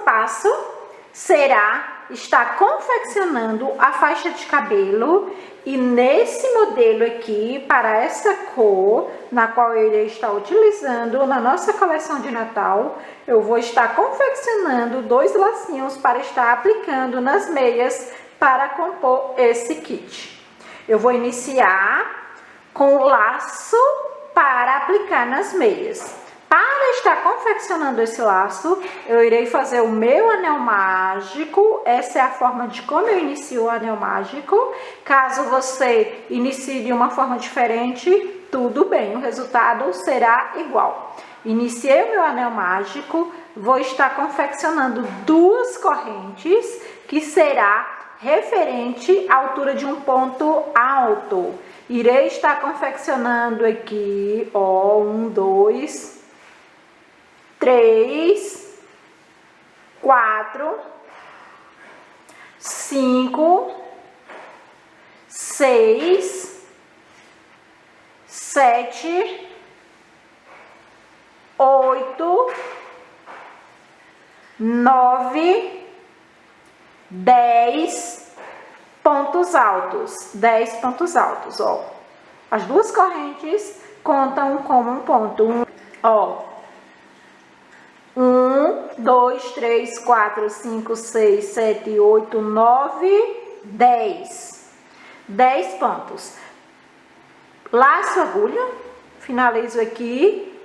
passo será estar confeccionando a faixa de cabelo, e nesse modelo aqui, para essa cor, na qual eu irei estar utilizando na nossa coleção de Natal, eu vou estar confeccionando 2 lacinhos para estar aplicando nas meias para compor esse kit. Eu vou iniciar com o laço para aplicar nas meias. Para estar confeccionando esse laço, eu irei fazer o meu anel mágico. Essa é a forma de como eu inicio o anel mágico. Caso você inicie de uma forma diferente, tudo bem, o resultado será igual. Iniciei o meu anel mágico, vou estar confeccionando 2 correntes, que será referente à altura de um ponto alto. Irei estar confeccionando aqui, ó, 1, 2, 3, 4, 5, 6, 7, 8, 9, 10 pontos altos. 10 pontos altos, ó. As 2 correntes contam como um ponto. Ó. 1, 2, 3, 4, 5, 6, 7, 8, 9, 10. 10 pontos. Laço a agulha, finalizo aqui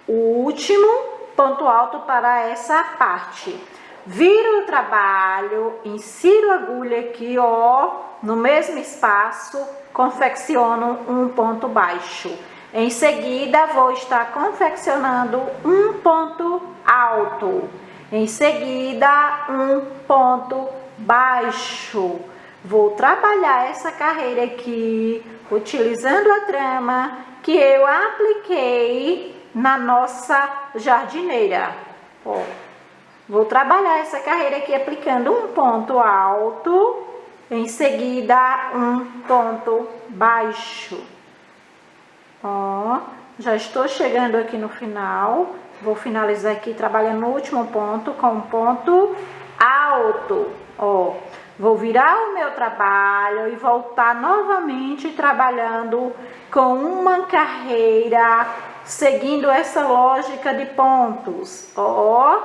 o último ponto alto para essa parte. Viro o trabalho, insiro a agulha aqui, ó, no mesmo espaço, confecciono um ponto baixo. Em seguida, vou estar confeccionando um ponto alto. Em seguida, um ponto baixo. Vou trabalhar essa carreira aqui, utilizando a trama que eu apliquei na nossa jardineira. Ó, vou trabalhar essa carreira aqui aplicando um ponto alto. Em seguida, um ponto baixo. Ó, já estou chegando aqui no final. Vou finalizar aqui trabalhando no último ponto com um ponto alto. Ó, vou virar o meu trabalho e voltar novamente trabalhando com uma carreira, seguindo essa lógica de pontos. Ó,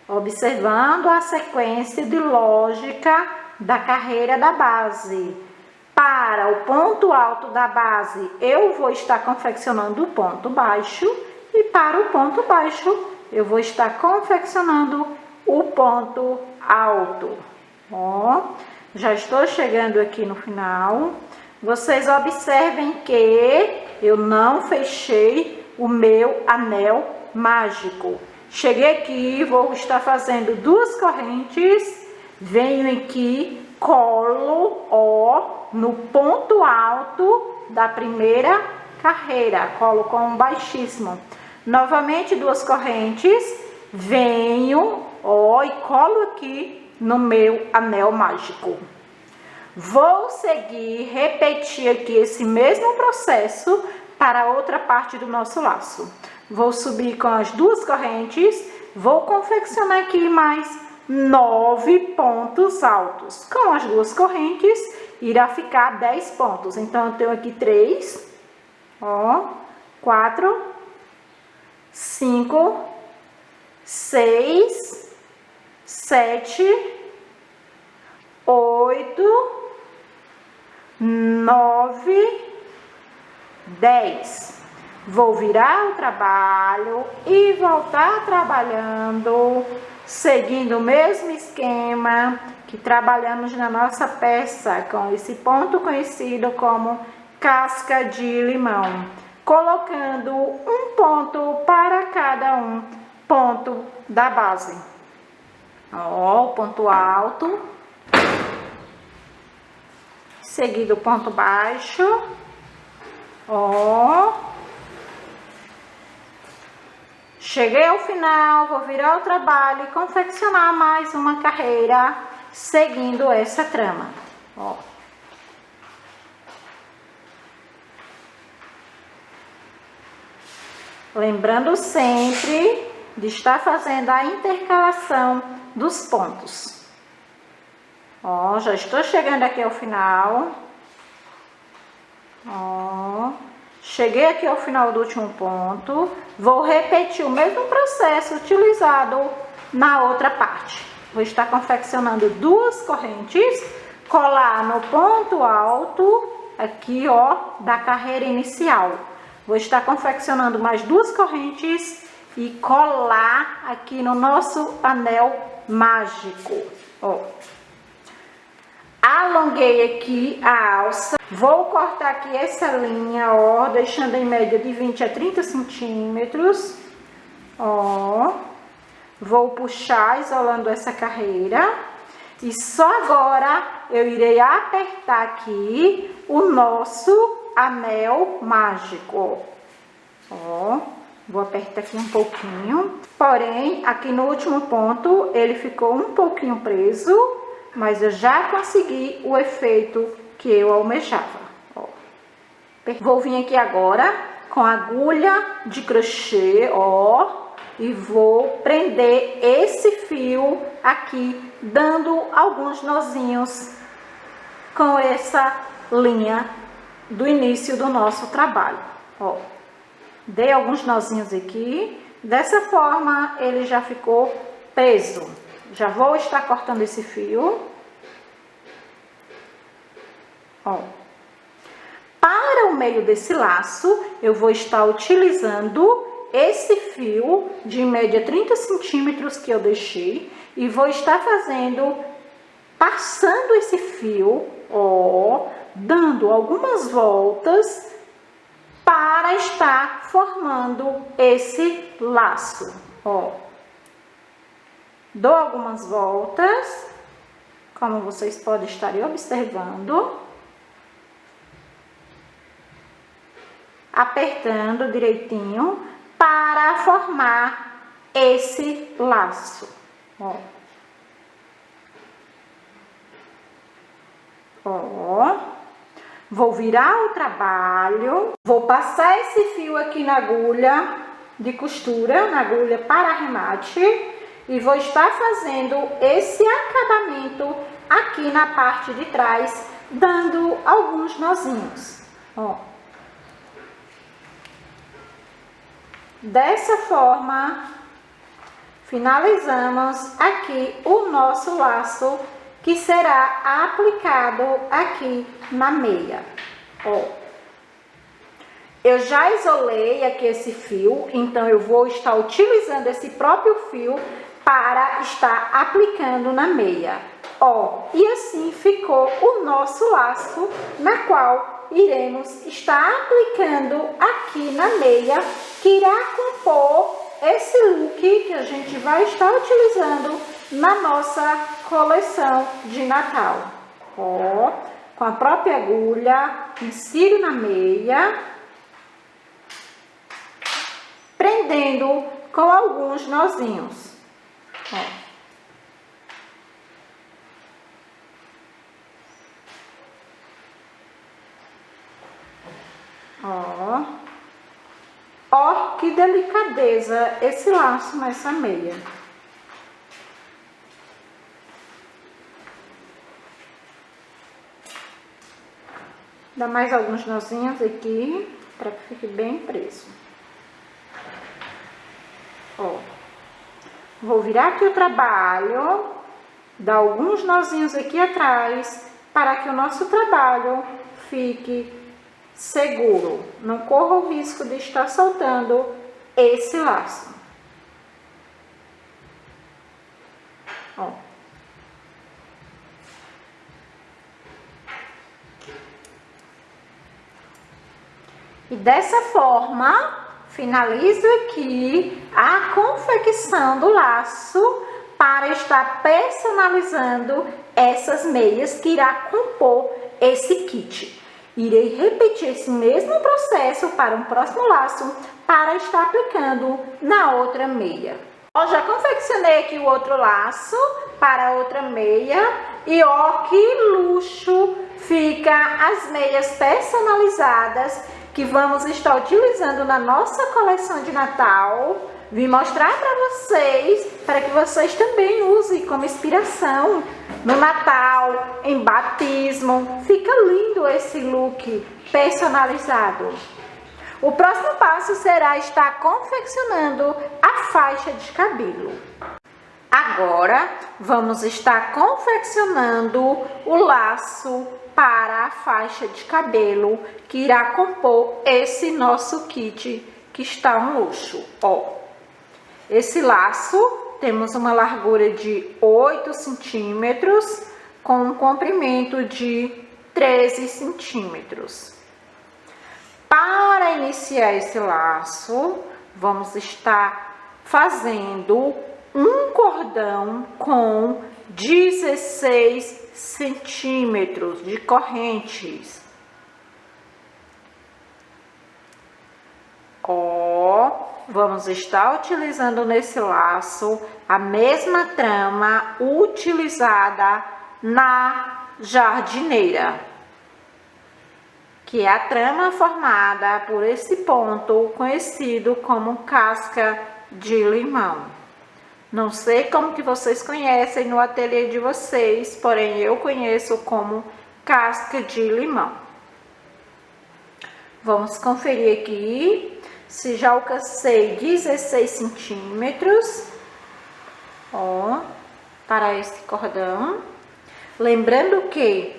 observando a sequência de lógica da carreira da base. Para o ponto alto da base, eu vou estar confeccionando o ponto baixo, e para o ponto baixo, eu vou estar confeccionando o ponto alto. Ó, já estou chegando aqui no final. Vocês observem que eu não fechei o meu anel mágico. Cheguei aqui, vou estar fazendo 2 correntes, venho aqui, colo, ó, no ponto alto da primeira carreira, colo com um baixíssimo. Novamente 2 correntes, venho, ó, e colo aqui no meu anel mágico. Vou seguir, repetir aqui esse mesmo processo para a outra parte do nosso laço. Vou subir com as 2 correntes, vou confeccionar aqui mais 9 pontos altos. Com as 2 correntes, irá ficar 10 pontos. Então, eu tenho aqui 3, ó, 4, 5, 6, 7, 8, 9, 10. Vou virar o trabalho e voltar trabalhando, seguindo o mesmo esquema que trabalhamos na nossa peça, com esse ponto conhecido como casca de limão, colocando um ponto para cada um ponto da base. Ó, o ponto alto, seguido o ponto baixo, ó. Cheguei ao final, vou virar o trabalho e confeccionar mais uma carreira seguindo essa trama. Ó. Lembrando sempre de estar fazendo a intercalação dos pontos. Ó, já estou chegando aqui ao final. Ó, cheguei aqui ao final do último ponto. Vou repetir o mesmo processo utilizado na outra parte. Vou estar confeccionando 2 correntes, colar no ponto alto, aqui ó, da carreira inicial. Vou estar confeccionando mais 2 correntes e colar aqui no nosso anel mágico, ó. Alonguei aqui a alça, vou cortar aqui essa linha, ó, deixando em média de 20 a 30 centímetros, ó. Vou puxar, isolando essa carreira, e só agora eu irei apertar aqui o nosso anel mágico, ó. Vou apertar aqui um pouquinho, porém, aqui no último ponto, ele ficou um pouquinho preso, mas eu já consegui o efeito que eu almejava, ó. Vou vir aqui agora com a agulha de crochê, ó, e vou prender esse fio aqui, dando alguns nozinhos com essa linha do início do nosso trabalho, ó. Dei alguns nozinhos aqui, dessa forma ele já ficou preso. Já vou estar cortando esse fio, ó. Para o meio desse laço, eu vou estar utilizando esse fio de média 30 centímetros que eu deixei e vou estar passando esse fio, ó, dando algumas voltas para estar formando esse laço, ó. Dou algumas voltas, como vocês podem estar observando, apertando direitinho para formar esse laço, ó. Ó. Vou virar o trabalho, vou passar esse fio aqui na agulha de costura, na agulha para arremate, e vou estar fazendo esse acabamento aqui na parte de trás, dando alguns nozinhos, ó. Dessa forma, finalizamos aqui o nosso laço, que será aplicado aqui na meia, ó. Eu já isolei aqui esse fio, então eu vou estar utilizando esse próprio fio para estar aplicando na meia, ó. E assim ficou o nosso laço, na qual iremos estar aplicando aqui na meia, que irá compor esse look que a gente vai estar utilizando na nossa coleção de Natal, ó. Com a própria agulha, insiro na meia, prendendo com alguns nozinhos, ó. Ó, que delicadeza esse laço nessa meia. Dá mais alguns nozinhos aqui, para que fique bem preso. Ó. Vou virar aqui o trabalho, dar alguns nozinhos aqui atrás, para que o nosso trabalho fique seguro. Não corra o risco de estar soltando esse laço. Ó. E dessa forma, finalizo aqui a confecção do laço para estar personalizando essas meias que irá compor esse kit. Irei repetir esse mesmo processo para um próximo laço para estar aplicando na outra meia. Ó, já confeccionei aqui o outro laço para a outra meia e ó, que luxo fica as meias personalizadas que vamos estar utilizando na nossa coleção de Natal vim mostrar para vocês, para que vocês também usem como inspiração no Natal, em batismo. Fica lindo esse look personalizado. O próximo passo será estar confeccionando a faixa de cabelo. Agora, vamos estar confeccionando o laço para a faixa de cabelo que irá compor esse nosso kit, que está um luxo. Ó, esse laço temos uma largura de 8 centímetros com um comprimento de 13 centímetros. Para iniciar esse laço, vamos estar fazendo um cordão com 16 centímetros de correntes. Ó, vamos estar utilizando nesse laço a mesma trama utilizada na jardineira, que é a trama formada por esse ponto conhecido como casca de limão. Não sei como que vocês conhecem no ateliê de vocês, porém eu conheço como casca de limão. Vamos conferir aqui se já alcancei 16 centímetros, ó, para esse cordão. Lembrando que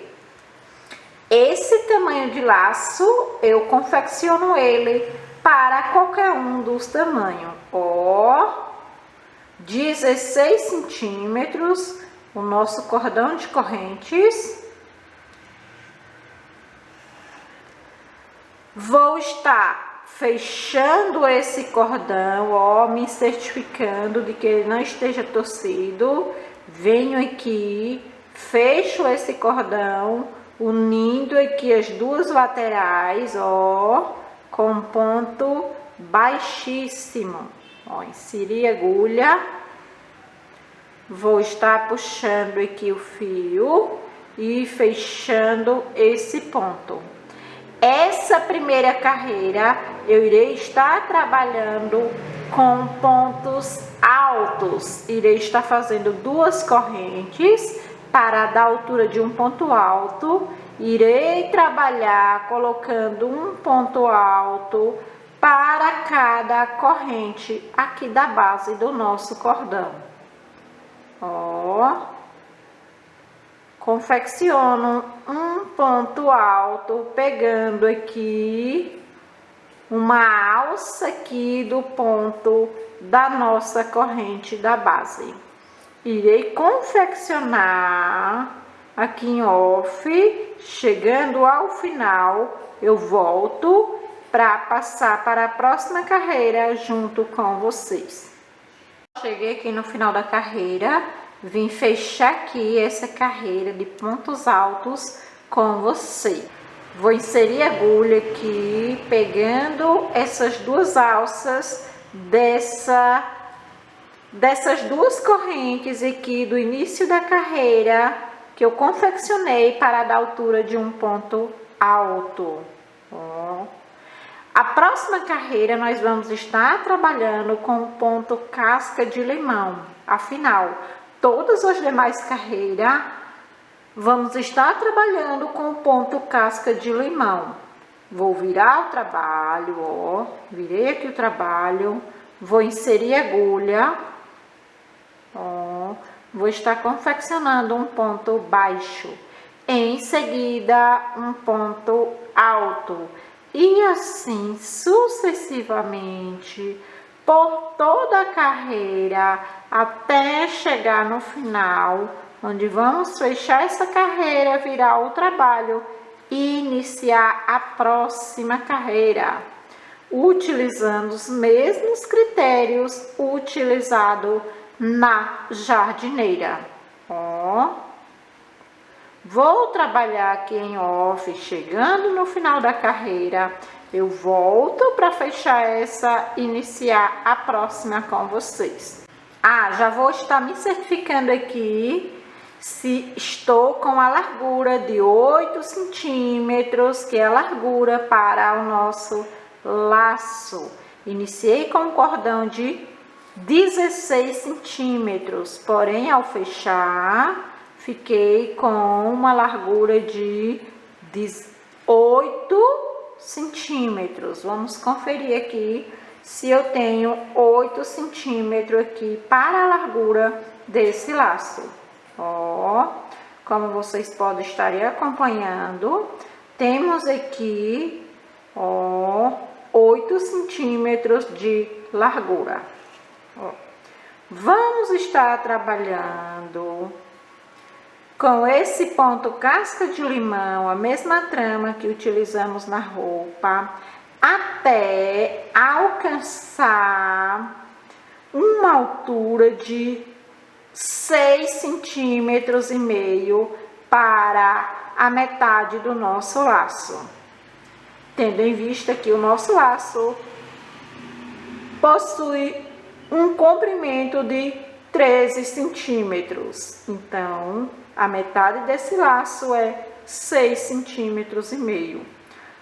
esse tamanho de laço eu confecciono ele para qualquer um dos tamanhos, ó. 16 centímetros, o nosso cordão de correntes. Vou estar fechando esse cordão, ó, me certificando de que ele não esteja torcido. Venho aqui, fecho esse cordão, unindo aqui as duas laterais, ó, com um ponto baixíssimo. Ó, inseri a agulha, vou estar puxando aqui o fio e fechando esse ponto. Essa primeira carreira eu irei estar trabalhando com pontos altos. Irei estar fazendo 2 correntes para dar altura de um ponto alto. Irei trabalhar colocando um ponto alto para cada corrente aqui da base do nosso cordão. Ó, confecciono um ponto alto, pegando aqui uma alça aqui do ponto da nossa corrente da base. Irei confeccionar aqui em off, chegando ao final, eu volto para passar para a próxima carreira junto com vocês. Cheguei aqui no final da carreira, vim fechar aqui essa carreira de pontos altos com você. Vou inserir a agulha aqui, pegando essas 2 alças dessas 2 correntes aqui do início da carreira que eu confeccionei para dar altura de um ponto alto. Ó. A próxima carreira nós vamos estar trabalhando com o ponto casca de limão. Afinal, todas as demais carreiras vamos estar trabalhando com o ponto casca de limão. Vou virar o trabalho, ó, virei aqui o trabalho, vou inserir a agulha, ó, vou estar confeccionando um ponto baixo, em seguida um ponto alto. E assim sucessivamente por toda a carreira até chegar no final, onde vamos fechar essa carreira, virar o trabalho e iniciar a próxima carreira, utilizando os mesmos critérios utilizados na jardineira. Ó. Vou trabalhar aqui em off, chegando no final da carreira, eu volto para fechar essa, iniciar a próxima com vocês. Já vou estar me certificando aqui se estou com a largura de 8 centímetros, que é a largura para o nosso laço. Iniciei com um cordão de 16 centímetros, porém ao fechar fiquei com uma largura de 18 centímetros. Vamos conferir aqui se eu tenho 8 centímetros aqui para a largura desse laço. Ó, como vocês podem estar acompanhando, temos aqui, ó, 8 centímetros de largura. Ó, vamos estar trabalhando com esse ponto casca de limão, a mesma trama que utilizamos na roupa, até alcançar uma altura de 6 centímetros e meio para a metade do nosso laço. Tendo em vista que o nosso laço possui um comprimento de 13 centímetros. Então, a metade desse laço é 6 centímetros e meio.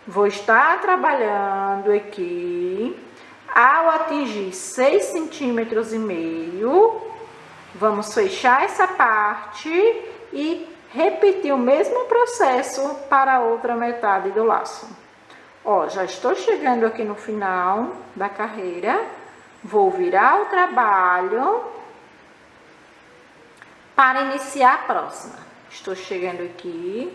Vou estar trabalhando aqui. Ao atingir 6 centímetros e meio, vamos fechar essa parte e repetir o mesmo processo para a outra metade do laço. Ó, já estou chegando aqui no final da carreira. Vou virar o trabalho para iniciar a próxima. Estou chegando aqui,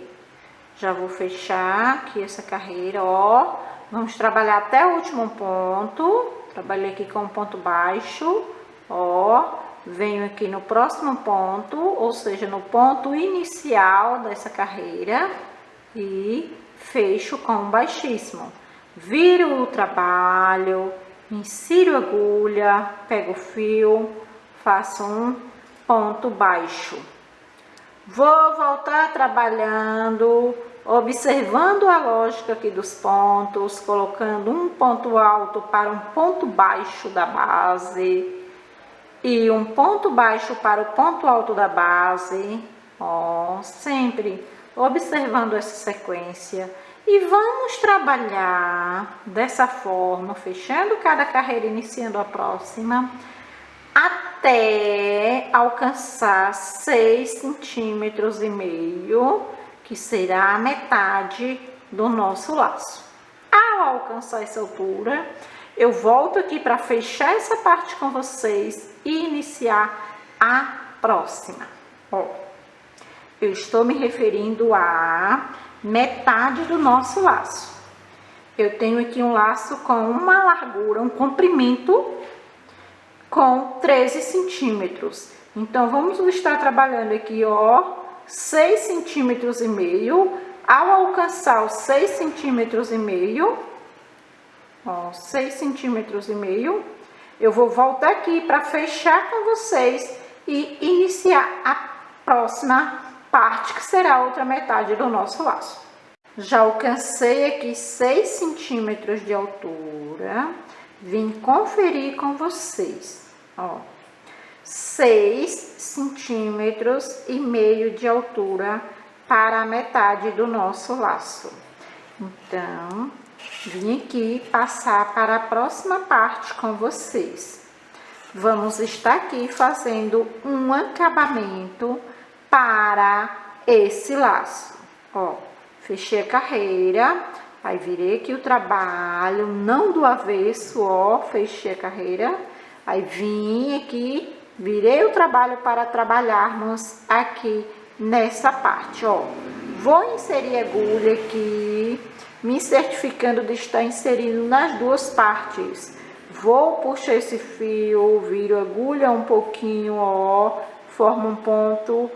já vou fechar aqui essa carreira, ó. Vamos trabalhar até o último ponto. Trabalhei aqui com um ponto baixo, ó. Venho aqui no próximo ponto, ou seja, no ponto inicial dessa carreira e fecho com um baixíssimo. Viro o trabalho, insiro a agulha, pego o fio, faço um ponto baixo. Vou voltar trabalhando, observando a lógica aqui dos pontos, colocando um ponto alto para um ponto baixo da base e um ponto baixo para o ponto alto da base, ó, sempre observando essa sequência. E vamos trabalhar dessa forma, fechando cada carreira, iniciando a próxima, até alcançar 6 centímetros e meio, que será a metade do nosso laço. Ao alcançar essa altura, eu volto aqui para fechar essa parte com vocês e iniciar a próxima. Ó, eu estou me referindo à metade do nosso laço. Eu tenho aqui um laço com uma largura, um comprimento com 13 centímetros. Então, vamos estar trabalhando aqui, ó, 6 centímetros e meio. Ao alcançar os 6 centímetros e meio, ó, 6 centímetros e meio, eu vou voltar aqui para fechar com vocês e iniciar a próxima parte, que será a outra metade do nosso laço. Já alcancei aqui 6 centímetros de altura, vim conferir com vocês, ó, 6 centímetros e meio de altura para a metade do nosso laço. Então, vim aqui passar para a próxima parte com vocês. Vamos estar aqui fazendo um acabamento para esse laço. Ó, fechei a carreira, aí virei aqui o trabalho, não do avesso, ó, fechei a carreira, aí vim aqui, virei o trabalho para trabalharmos aqui nessa parte, ó. Vou inserir a agulha aqui, me certificando de estar inserindo nas duas partes. Vou puxar esse fio, viro a agulha um pouquinho, ó, formo um ponto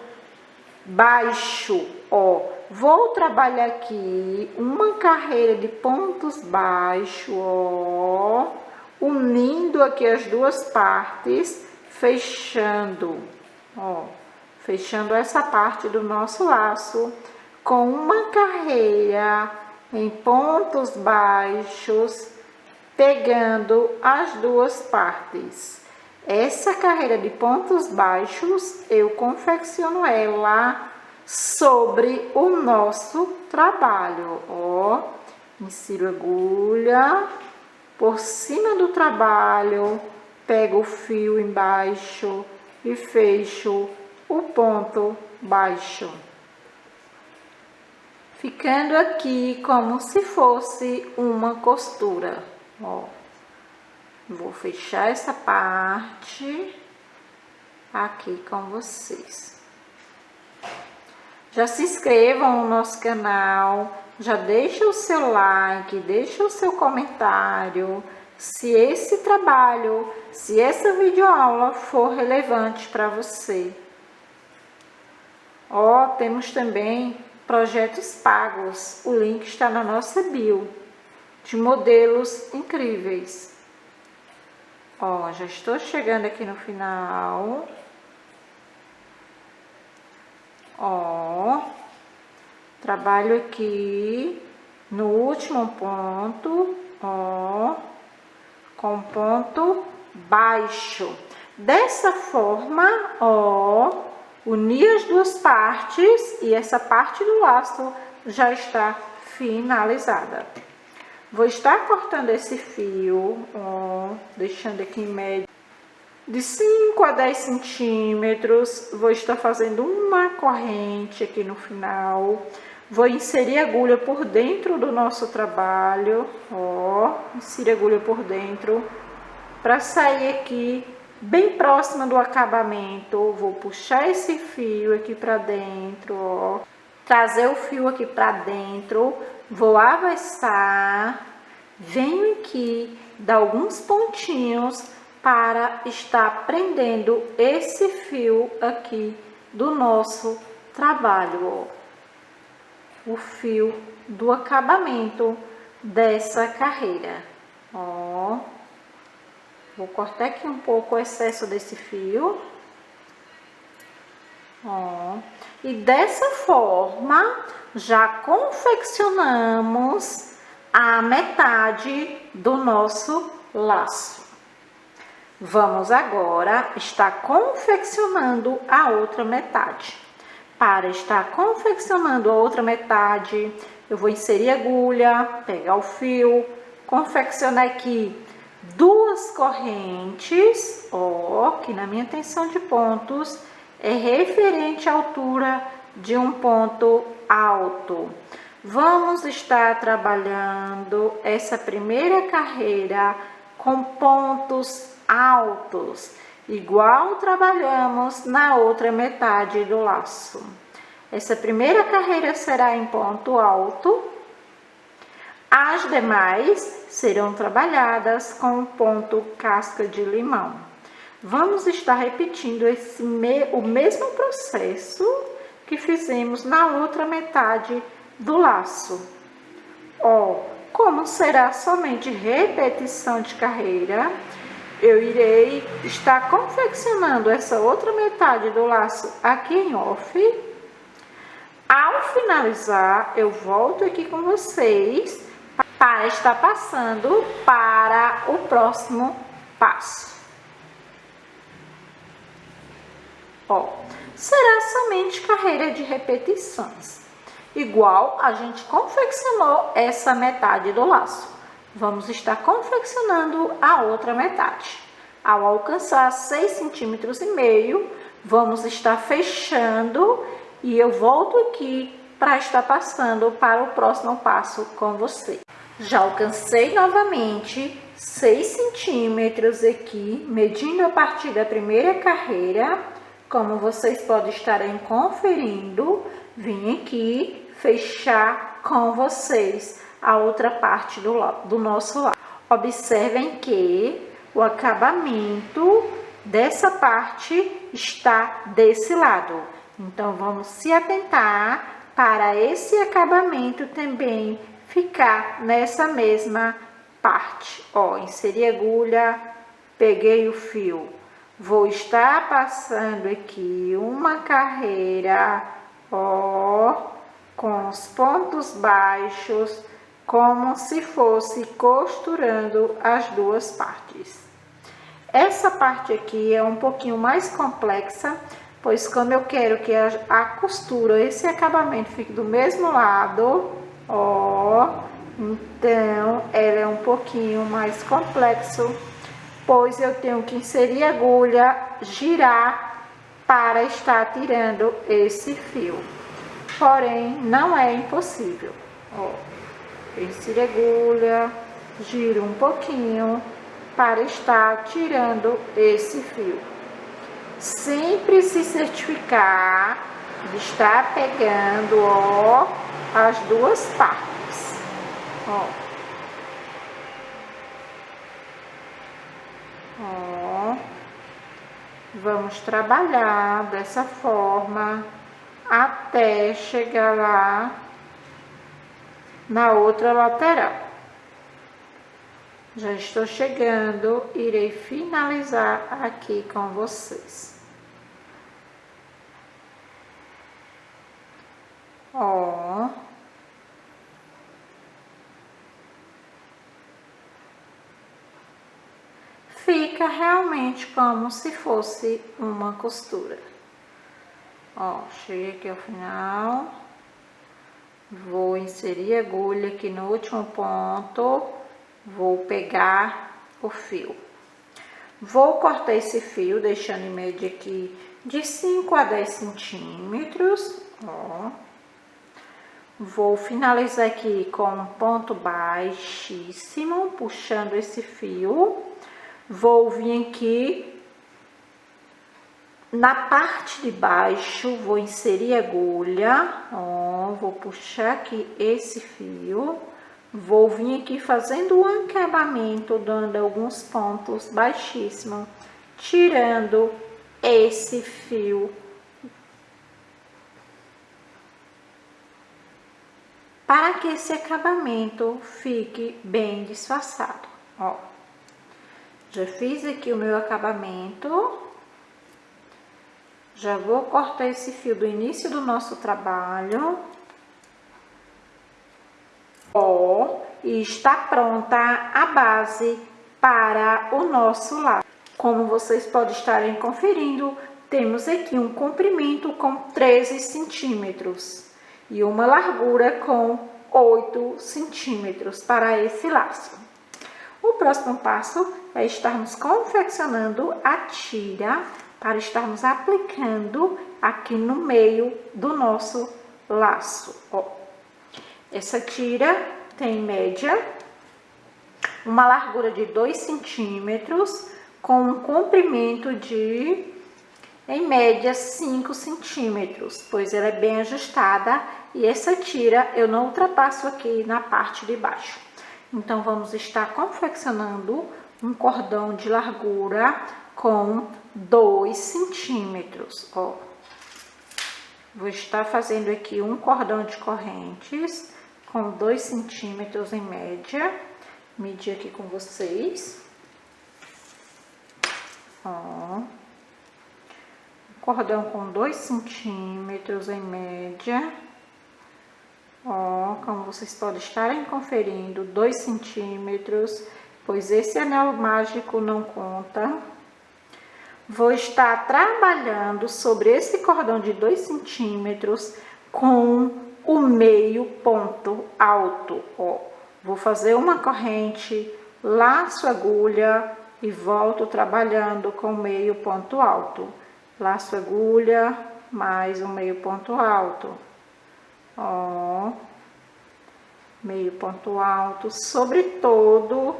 baixo, ó. Vou trabalhar aqui uma carreira de pontos baixos, ó, unindo aqui as duas partes, fechando, ó, fechando essa parte do nosso laço com uma carreira em pontos baixos, pegando as duas partes. Essa carreira de pontos baixos, eu confecciono ela sobre o nosso trabalho, ó. Insiro a agulha por cima do trabalho, pego o fio embaixo e fecho o ponto baixo, ficando aqui como se fosse uma costura. Ó, vou fechar essa parte aqui com vocês. Já se inscrevam no nosso canal, já deixa o seu like, deixa o seu comentário, se esse trabalho, se essa videoaula for relevante para você. Ó, temos também projetos pagos, o link está na nossa bio, de modelos incríveis. Ó, já estou chegando aqui no final. Ó, trabalho aqui no último ponto, ó, com ponto baixo. Dessa forma, ó, uni as duas partes e essa parte do laço já está finalizada. Vou estar cortando esse fio, ó, deixando aqui em média de 5 a 10 centímetros. Vou estar fazendo uma corrente aqui no final. Vou inserir agulha por dentro do nosso trabalho, ó, inserir agulha por dentro, para sair aqui bem próxima do acabamento. Vou puxar esse fio aqui para dentro, ó, trazer o fio aqui para dentro, vou avessar, venho aqui, dar alguns pontinhos para estar prendendo esse fio aqui do nosso trabalho, ó. O fio do acabamento dessa carreira, ó. Vou cortar aqui um pouco o excesso desse fio, ó. E dessa forma, já confeccionamos a metade do nosso laço. Vamos agora estar confeccionando a outra metade. Para estar confeccionando a outra metade, eu vou inserir agulha, pegar o fio, confeccionar aqui duas correntes, ó, que na minha tensão de pontos é referente à altura de um ponto alto. Vamos estar trabalhando essa primeira carreira com pontos altos, igual trabalhamos na outra metade do laço. Essa primeira carreira será em ponto alto, as demais serão trabalhadas com ponto casca de limão. Vamos estar repetindo o mesmo processo que fizemos na outra metade do laço. Ó, como será somente repetição de carreira, eu irei estar confeccionando essa outra metade do laço aqui em off. Ao finalizar, eu volto aqui com vocês para estar passando para o próximo passo. Ó, será somente carreira de repetições, igual a gente confeccionou essa metade do laço. Vamos estar confeccionando a outra metade. Ao alcançar 6,5 centímetros, vamos estar fechando e eu volto aqui para estar passando para o próximo passo com você. Já alcancei novamente 6 centímetros aqui, medindo a partir da primeira carreira. Como vocês podem estarem conferindo, vim aqui fechar com vocês a outra parte do nosso lado. Observem que o acabamento dessa parte está desse lado. Então, vamos se atentar para esse acabamento também ficar nessa mesma parte. Ó, inseri agulha, peguei o fio. Vou estar passando aqui uma carreira, ó, com os pontos baixos, como se fosse costurando as duas partes. Essa parte aqui é um pouquinho mais complexa, pois como eu quero que a costura, esse acabamento fique do mesmo lado, ó, então ela é um pouquinho mais complexo pois eu tenho que inserir a agulha, girar para estar tirando esse fio. Porém, não é impossível. Ó, insiro a agulha, giro um pouquinho para estar tirando esse fio. Sempre se certificar de estar pegando, ó, as duas partes. Ó. Ó. Vamos trabalhar dessa forma até chegar lá na outra lateral. Já estou chegando, irei finalizar aqui com vocês. Ó. Fica realmente como se fosse uma costura. Ó, cheguei aqui ao final. Vou inserir a agulha aqui no último ponto. Vou pegar o fio. Vou cortar esse fio, deixando em média aqui de 5 a 10 centímetros. Ó. Vou finalizar aqui com um ponto baixíssimo, puxando esse fio. Vou vir aqui na parte de baixo, vou inserir a agulha, ó, vou puxar aqui esse fio, vou vir aqui fazendo um acabamento, dando alguns pontos baixíssimos, tirando esse fio, para que esse acabamento fique bem disfarçado, ó. Já fiz aqui o meu acabamento. Já vou cortar esse fio do início do nosso trabalho. Ó, e está pronta a base para o nosso laço. Como vocês podem estarem conferindo, temos aqui um comprimento com 13 centímetros e uma largura com 8 centímetros para esse laço. O próximo passo é estarmos confeccionando a tira para estarmos aplicando aqui no meio do nosso laço. Ó, essa tira tem em média uma largura de 2 centímetros com um comprimento de, em média, 5 centímetros, pois ela é bem ajustada e essa tira eu não ultrapasso aqui na parte de baixo. Então, vamos estar confeccionando um cordão de largura com 2 centímetros, ó. Vou estar fazendo aqui um cordão de correntes com 2 centímetros em média. Medir aqui com vocês. Ó. Cordão com 2 centímetros em média. Ó, como vocês podem estarem conferindo, 2 centímetros, pois esse anel mágico não conta. Vou estar trabalhando sobre esse cordão de 2 centímetros com o meio ponto alto. Ó, vou fazer uma corrente, laço a agulha e volto trabalhando com meio ponto alto. Laço a agulha, mais um meio ponto alto. Ó, meio ponto alto sobre todo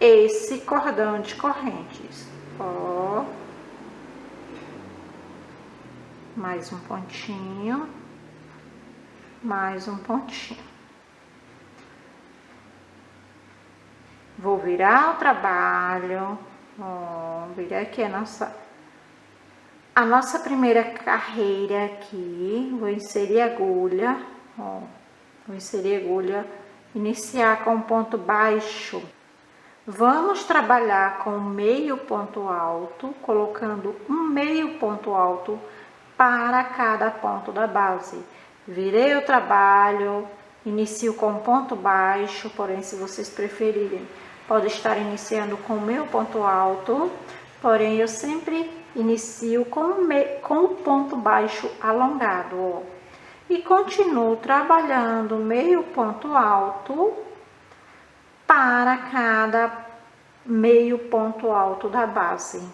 esse cordão de correntes. Ó, mais um pontinho, mais um pontinho. Vou virar o trabalho, ó, virar aqui a nossa primeira carreira aqui. Vou inserir a agulha, ó, vou inserir a agulha, iniciar com ponto baixo. Vamos trabalhar com meio ponto alto, colocando um meio ponto alto para cada ponto da base. Virei o trabalho, inicio com ponto baixo, porém, se vocês preferirem, pode estar iniciando com meio ponto alto, porém, eu sempre inicio com o ponto baixo alongado, ó. E continuo trabalhando meio ponto alto para cada meio ponto alto da base.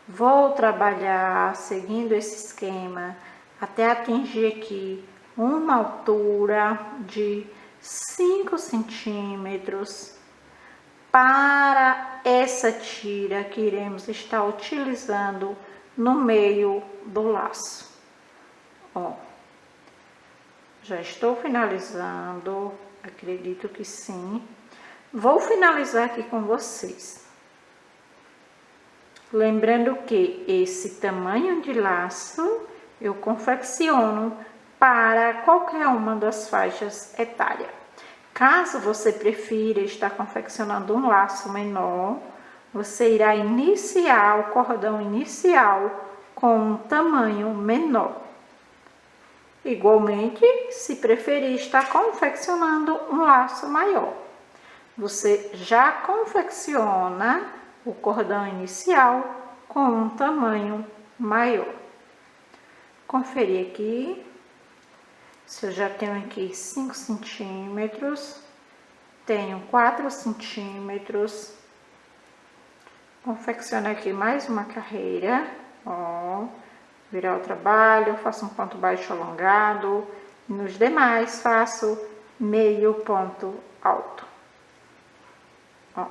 Vou trabalhar seguindo esse esquema até atingir aqui uma altura de 5 centímetros para essa tira que iremos estar utilizando no meio do laço. Ó, já estou finalizando, acredito que sim. Vou finalizar aqui com vocês. Lembrando que esse tamanho de laço eu confecciono para qualquer uma das faixas etárias. Caso você prefira estar confeccionando um laço menor, você irá iniciar o cordão inicial com um tamanho menor. Igualmente, se preferir estar confeccionando um laço maior, você já confecciona o cordão inicial com um tamanho maior. Conferir aqui, se eu já tenho aqui 5 centímetros, tenho 4 centímetros, confecciono aqui mais uma carreira, ó, virar o trabalho, faço um ponto baixo alongado, e nos demais faço meio ponto alto, ó.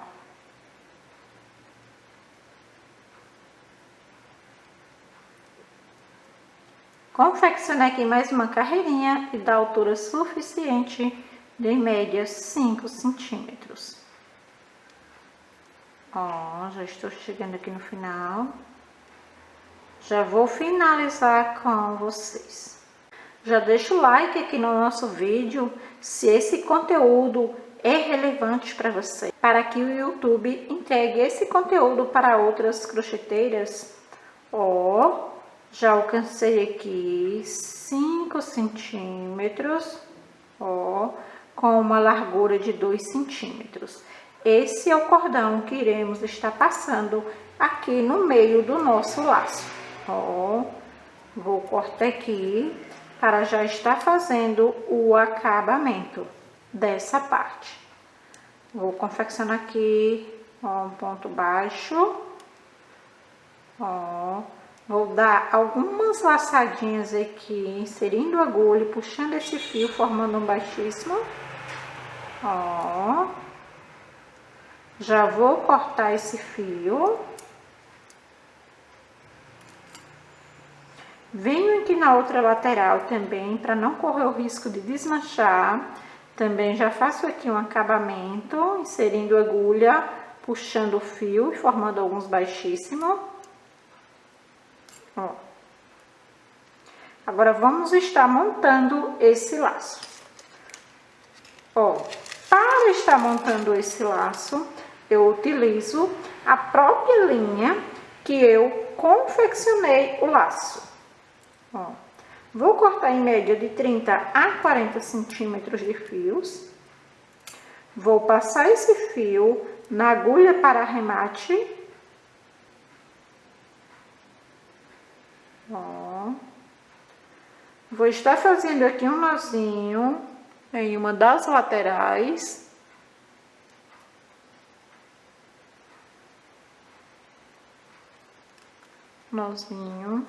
Confeccionei aqui mais uma carreirinha e da altura suficiente de em média 5 centímetros. Ó, já estou chegando aqui no final. Já vou finalizar com vocês. Já deixa o like aqui no nosso vídeo se esse conteúdo é relevante para você, para que o YouTube entregue esse conteúdo para outras crocheteiras. Ó, já alcancei aqui 5 centímetros, ó, com uma largura de 2 centímetros. Esse é o cordão que iremos estar passando aqui no meio do nosso laço. Ó, vou cortar aqui para já estar fazendo o acabamento dessa parte. Vou confeccionar aqui, ó, um ponto baixo, ó. Vou dar algumas laçadinhas aqui, inserindo a agulha, puxando esse fio, formando um baixíssimo. Ó. Já vou cortar esse fio. Venho aqui na outra lateral também, para não correr o risco de desmanchar. Também já faço aqui um acabamento, inserindo a agulha, puxando o fio e formando alguns baixíssimos. Ó. Agora, vamos estar montando esse laço. Ó, para estar montando esse laço, eu utilizo a própria linha que eu confeccionei o laço. Ó, vou cortar em média de 30 a 40 centímetros de fios. Vou passar esse fio na agulha para arremate. Ó, vou estar fazendo aqui um nozinho em uma das laterais. Nozinho.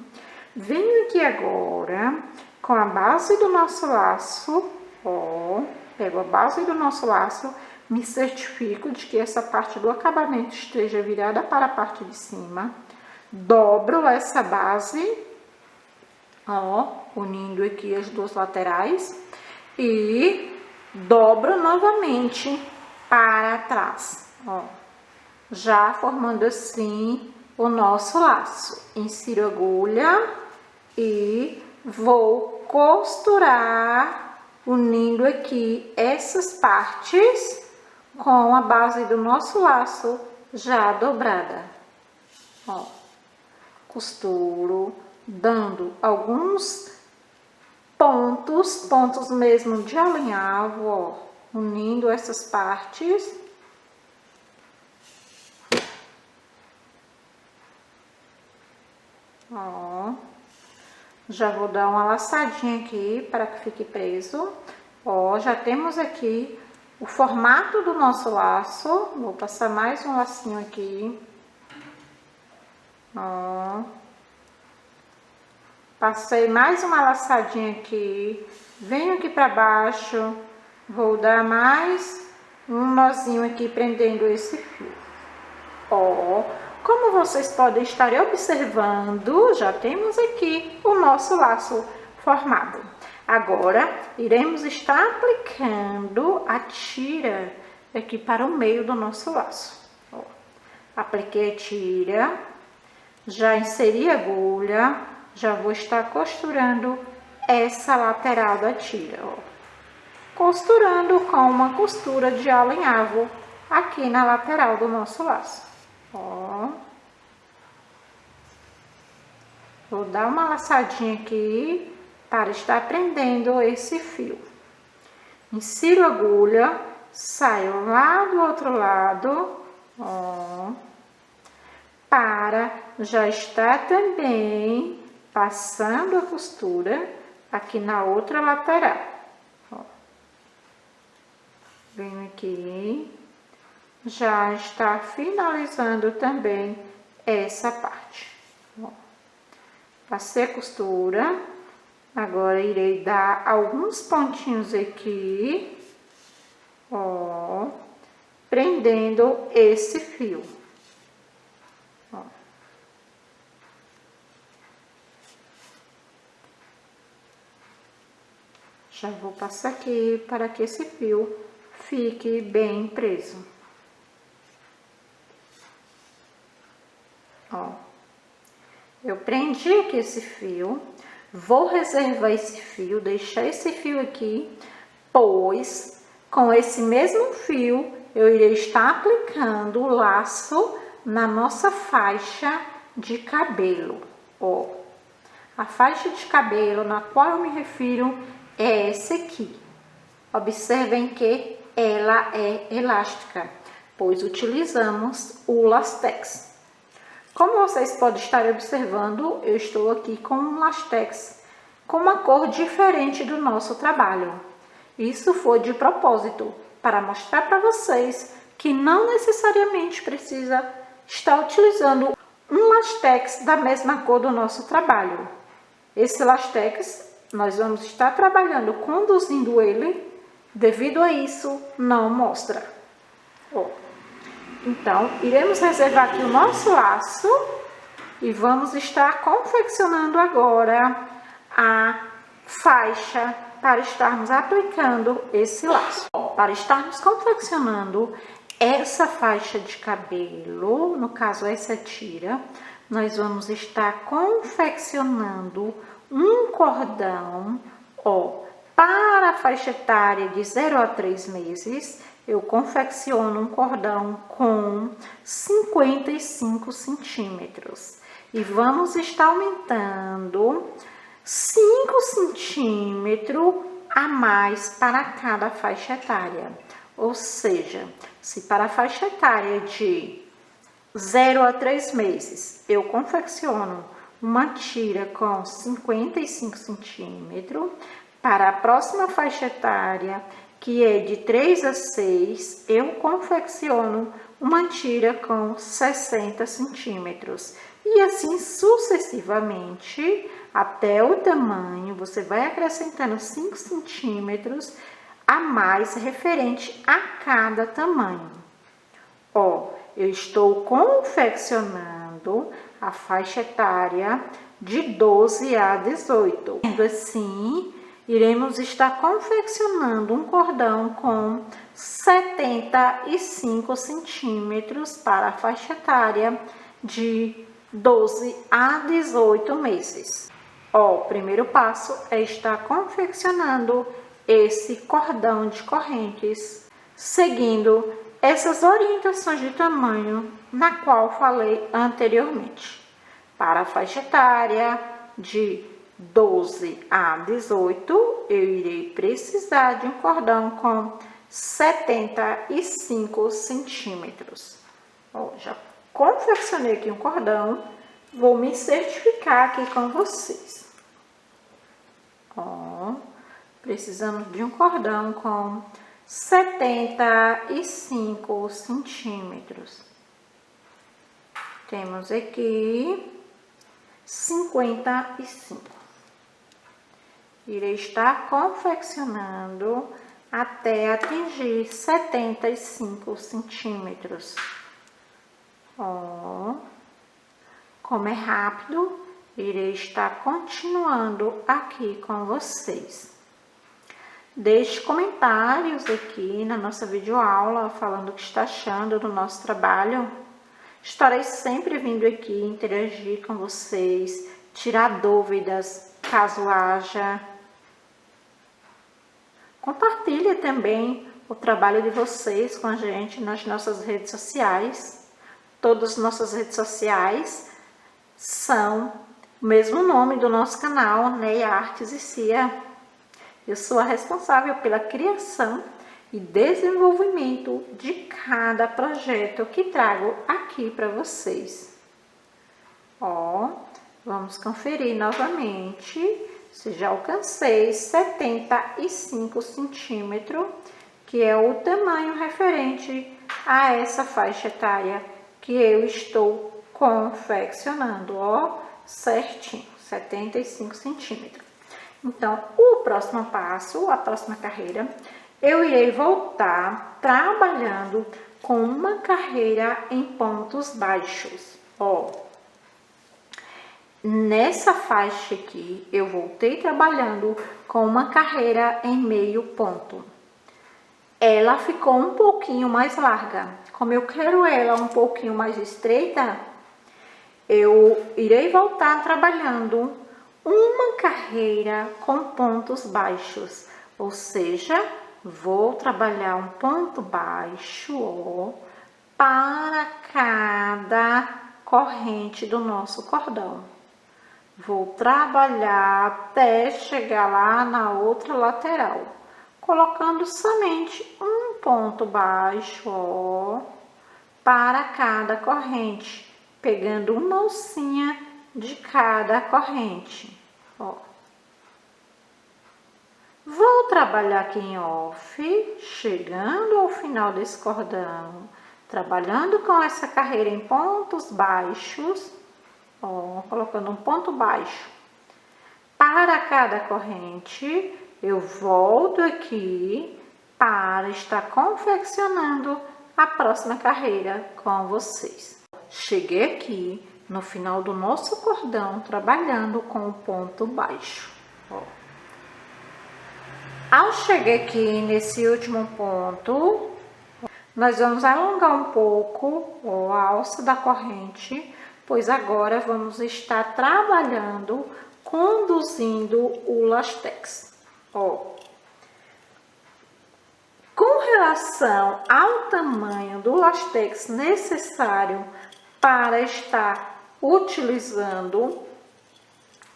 Venho aqui agora com a base do nosso laço, ó, pego a base do nosso laço, me certifico de que essa parte do acabamento esteja virada para a parte de cima, dobro essa base, ó, unindo aqui as duas laterais e dobro novamente para trás, ó, já formando assim o nosso laço. Insiro a agulha e vou costurar, unindo aqui essas partes com a base do nosso laço já dobrada, ó. Costuro, dando alguns pontos mesmo de alinhavo, ó, unindo essas partes. Ó, já vou dar uma laçadinha aqui para que fique preso. Ó, já temos aqui o formato do nosso laço. Vou passar mais um lacinho aqui. Ó. Passei mais uma laçadinha aqui. Venho aqui para baixo. Vou dar mais um nozinho aqui prendendo esse fio. Ó, como vocês podem estar observando, já temos aqui o nosso laço formado. Agora, iremos estar aplicando a tira aqui para o meio do nosso laço. Ó, apliquei a tira, já inseri a agulha, já vou estar costurando essa lateral da tira, ó. Costurando com uma costura de alinhavo aqui na lateral do nosso laço. Ó. Vou dar uma laçadinha aqui para estar prendendo esse fio. Insiro a agulha, saio lá do outro lado, ó, para já estar também passando a costura aqui na outra lateral. Ó. Venho aqui, já está finalizando também essa parte. Ó. Passei a costura, agora irei dar alguns pontinhos aqui, ó, prendendo esse fio. Ó. Já vou passar aqui para que esse fio fique bem preso. Ó. Eu prendi aqui esse fio, vou reservar esse fio, deixar esse fio aqui, pois com esse mesmo fio eu irei estar aplicando o laço na nossa faixa de cabelo. Ó, a faixa de cabelo na qual eu me refiro é essa aqui. Observem que ela é elástica, pois utilizamos o lastex. Como vocês podem estar observando, eu estou aqui com um lastex com uma cor diferente do nosso trabalho. Isso foi de propósito, para mostrar para vocês que não necessariamente precisa estar utilizando um lastex da mesma cor do nosso trabalho. Esse lastex, nós vamos estar trabalhando, conduzindo ele, devido a isso, não mostra. Ó. Então, iremos reservar aqui o nosso laço e vamos estar confeccionando agora a faixa para estarmos aplicando esse laço. Para estarmos confeccionando essa faixa de cabelo, no caso essa tira, nós vamos estar confeccionando um cordão, ó, para a faixa etária de 0 a 3 meses, eu confecciono um cordão com 55 centímetros. E vamos estar aumentando 5 centímetros a mais para cada faixa etária. Ou seja, se para a faixa etária de 0 a 3 meses eu confecciono uma tira com 55 centímetros, para a próxima faixa etária, que é de 3 a 6, eu confecciono uma tira com 60 centímetros. E assim sucessivamente, até o tamanho, você vai acrescentando 5 centímetros a mais referente a cada tamanho. Ó, eu estou confeccionando a faixa etária de 12 a 18. Sendo assim, iremos estar confeccionando um cordão com 75 centímetros para a faixa etária de 12 a 18 meses. Ó, o primeiro passo é estar confeccionando esse cordão de correntes, seguindo essas orientações de tamanho na qual falei anteriormente. Para a faixa etária de 12 a 18, eu irei precisar de um cordão com 75 centímetros. Ó, já confeccionei aqui um cordão, vou me certificar aqui com vocês. Ó, precisamos de um cordão com 75 centímetros. Temos aqui 55. Irei estar confeccionando até atingir 75 centímetros. Ó, como é rápido, irei estar continuando aqui com vocês. Deixe comentários aqui na nossa videoaula falando o que está achando do nosso trabalho. Estarei sempre vindo aqui interagir com vocês, tirar dúvidas caso haja. Compartilhe também o trabalho de vocês com a gente nas nossas redes sociais. Todas as nossas redes sociais são o mesmo nome do nosso canal, Ney Artes e Cia. Eu sou a responsável pela criação e desenvolvimento de cada projeto que trago aqui para vocês. Ó, vamos conferir novamente se já alcancei 75 centímetros, que é o tamanho referente a essa faixa etária que eu estou confeccionando, ó, certinho, 75 centímetros. Então, o próximo passo, a próxima carreira, eu irei voltar trabalhando com uma carreira em pontos baixos. Ó, nessa faixa aqui, eu voltei trabalhando com uma carreira em meio ponto. Ela ficou um pouquinho mais larga. Como eu quero ela um pouquinho mais estreita, eu irei voltar trabalhando uma carreira com pontos baixos, ou seja, vou trabalhar um ponto baixo, ó, para cada corrente do nosso cordão. Vou trabalhar até chegar lá na outra lateral, colocando somente um ponto baixo, ó, para cada corrente, pegando uma alcinha de cada corrente, ó. Vou trabalhar aqui em off, chegando ao final desse cordão, trabalhando com essa carreira em pontos baixos, ó, colocando um ponto baixo para cada corrente. Eu volto aqui para estar confeccionando a próxima carreira com vocês. Cheguei aqui no final do nosso cordão, trabalhando com o ponto baixo. Ó. Ao chegar aqui nesse último ponto, nós vamos alongar um pouco, ó, a alça da corrente, pois agora vamos estar trabalhando, conduzindo o lastex. Ó. Com relação ao tamanho do lastex necessário para estar utilizando,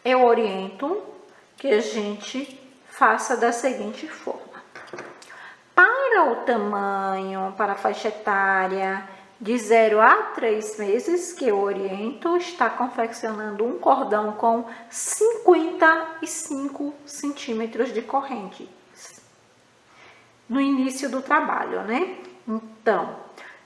eu oriento que a gente faça da seguinte forma. Para o tamanho, para a faixa etária de 0 a 3 meses, que eu oriento, está confeccionando um cordão com 55 centímetros de corrente no início do trabalho, né? Então,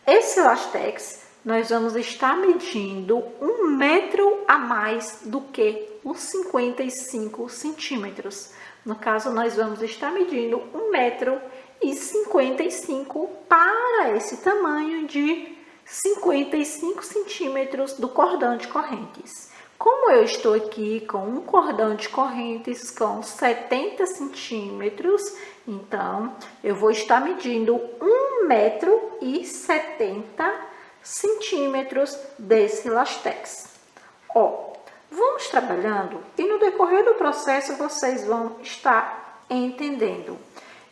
esse lastex nós vamos estar medindo 1 metro a mais do que os 55 centímetros. No caso, nós vamos estar medindo 1,55 m para esse tamanho de 55 centímetros do cordão de correntes. Como eu estou aqui com um cordão de correntes com 70 centímetros, então eu vou estar medindo 1,70 m desse lastex. Ó, vamos trabalhando e no decorrer do processo vocês vão estar entendendo.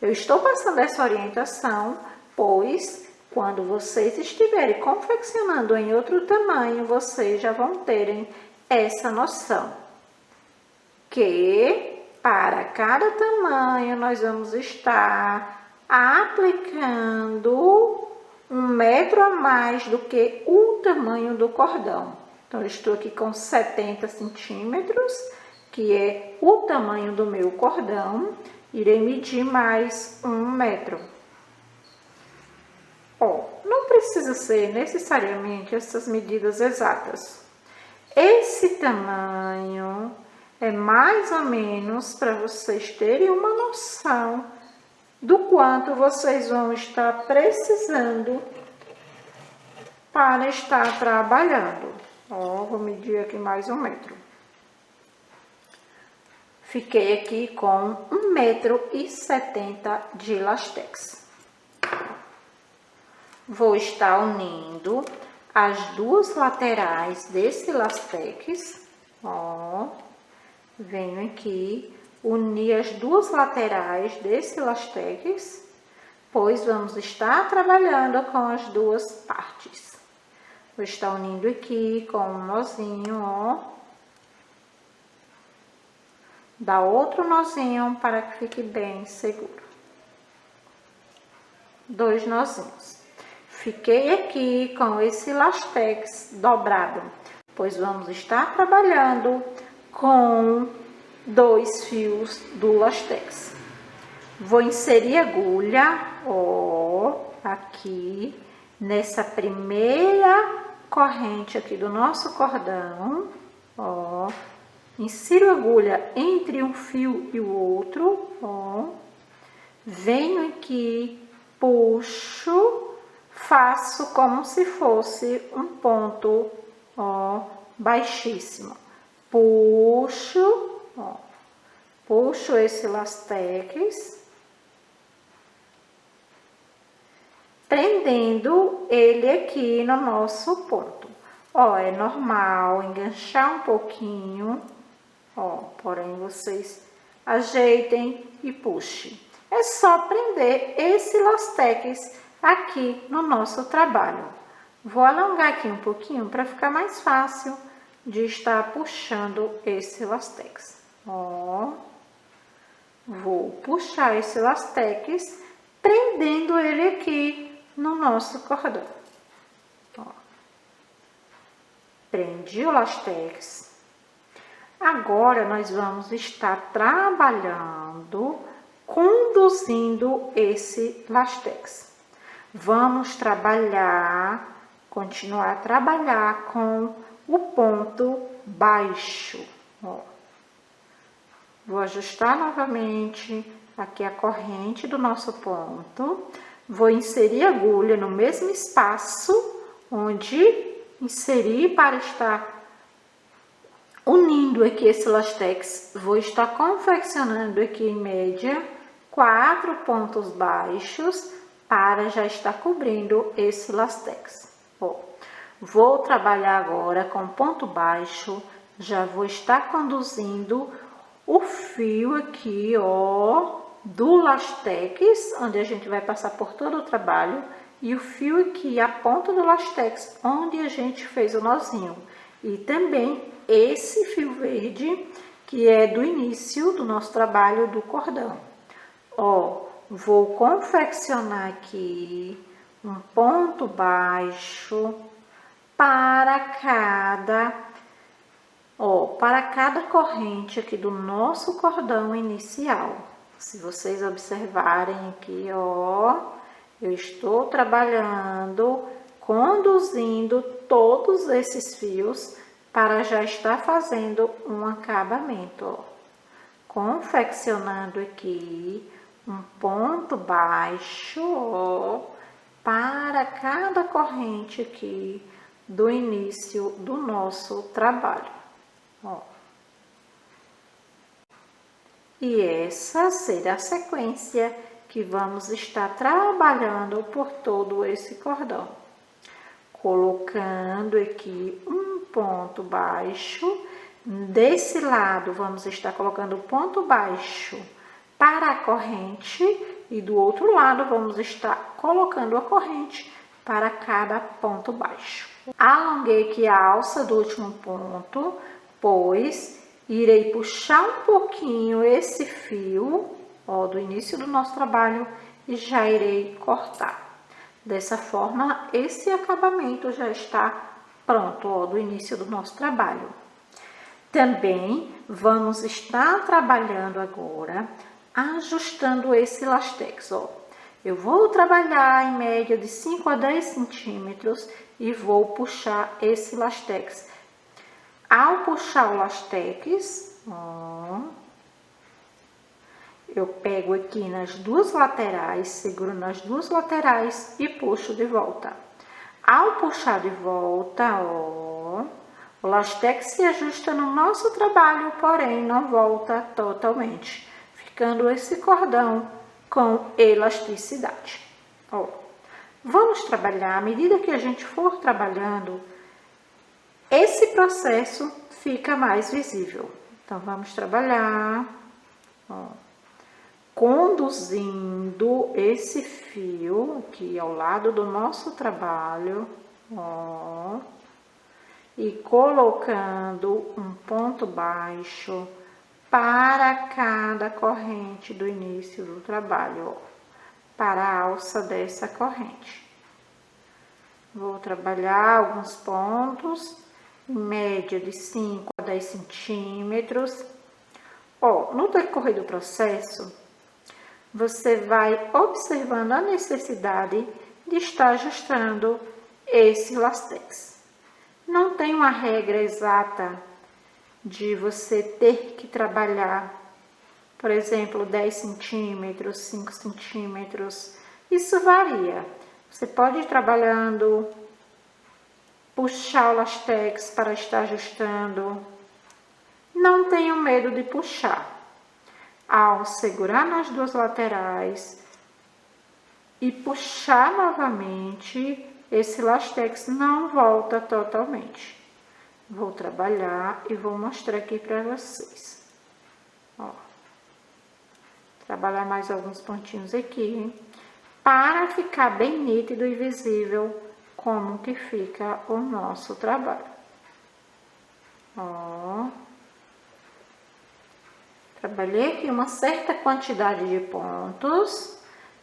Eu estou passando essa orientação, pois quando vocês estiverem confeccionando em outro tamanho, vocês já vão terem essa noção. Que para cada tamanho nós vamos estar aplicando 1 metro a mais do que o tamanho do cordão. Então, eu estou aqui com 70 centímetros, que é o tamanho do meu cordão. Irei medir mais 1 metro. precisa ser necessariamente essas medidas exatas. Esse tamanho é mais ou menos para vocês terem uma noção do quanto vocês vão estar precisando para estar trabalhando. Ó, vou medir aqui mais 1 metro. Fiquei aqui com 1,70 m de lastex. Vou estar unindo as duas laterais desse lastex. Ó, venho aqui unir as duas laterais desse lastex, pois vamos estar trabalhando com as duas partes. Vou estar unindo aqui com um nozinho, ó. Dá outro nozinho para que fique bem seguro. 2 nozinhos. Fiquei aqui com esse lastex dobrado, pois vamos estar trabalhando com 2 fios do lastex. Vou inserir agulha, ó, aqui nessa primeira corrente aqui do nosso cordão, ó. Insiro agulha entre um fio e o outro, ó. Venho aqui, puxo, faço como se fosse um ponto, ó, baixíssimo. Puxo, ó, puxo esse lastex, prendendo ele aqui no nosso ponto. Ó, é normal enganchar um pouquinho, ó, porém vocês ajeitem e puxem. É só prender esse lastex aqui no nosso trabalho. Vou alongar aqui um pouquinho para ficar mais fácil de estar puxando esse lastex. Ó, vou puxar esse lastex, prendendo ele aqui no nosso cordão. Ó, prendi o lastex. Agora nós vamos estar trabalhando, conduzindo esse lastex. Vamos continuar a trabalhar com o ponto baixo. Ó. Vou ajustar novamente aqui a corrente do nosso ponto. Vou inserir a agulha no mesmo espaço onde inseri para estar unindo aqui esse lastex. Vou estar confeccionando aqui em média 4 pontos baixos para já estar cobrindo esse lastex. Ó, vou trabalhar agora com ponto baixo, já vou estar conduzindo o fio aqui, ó, do lastex, onde a gente vai passar por todo o trabalho, e o fio aqui, a ponta do lastex, onde a gente fez o nozinho. E também esse fio verde, que é do início do nosso trabalho do cordão. Ó, vou confeccionar aqui um ponto baixo para cada corrente aqui do nosso cordão inicial. Se vocês observarem aqui, ó, eu estou trabalhando, conduzindo todos esses fios para já estar fazendo um acabamento, ó. Confeccionando aqui um ponto baixo, ó, para cada corrente aqui do início do nosso trabalho, ó. E essa será a sequência que vamos estar trabalhando por todo esse cordão. Colocando aqui um ponto baixo. Desse lado, vamos estar colocando ponto baixo para a corrente. E do outro lado, vamos estar colocando a corrente para cada ponto baixo. Alonguei aqui a alça do último ponto, pois irei puxar um pouquinho esse fio, ó, do início do nosso trabalho e já irei cortar. Dessa forma, esse acabamento já está pronto, ó, do início do nosso trabalho. Também vamos estar trabalhando agora, ajustando esse lastex, ó. Eu vou trabalhar em média de 5 a 10 centímetros e vou puxar esse lastex. Ao puxar o lastex, ó, eu pego aqui nas duas laterais, seguro nas duas laterais e puxo de volta. Ao puxar de volta, ó, o lastex se ajusta no nosso trabalho, porém não volta totalmente, ficando esse cordão com elasticidade. Ó, vamos trabalhar, à medida que a gente for trabalhando, esse processo fica mais visível. Então, vamos trabalhar, ó, conduzindo esse fio aqui ao lado do nosso trabalho, ó, e colocando um ponto baixo para cada corrente do início do trabalho, ó, para a alça dessa corrente. Vou trabalhar alguns pontos, em média de 5 a 10 centímetros. Ó, no decorrer do processo, você vai observando a necessidade de estar ajustando esse lastex. Não tem uma regra exata de você ter que trabalhar, por exemplo, 10 centímetros, 5 centímetros. Isso varia. Você pode ir trabalhando, puxar o lastex para estar ajustando. Não tenha medo de puxar. Ao segurar nas duas laterais e puxar novamente, esse lastex não volta totalmente. Vou trabalhar e vou mostrar aqui para vocês. Ó, trabalhar mais alguns pontinhos aqui, para ficar bem nítido e visível como que fica o nosso trabalho. Ó, trabalhei aqui uma certa quantidade de pontos,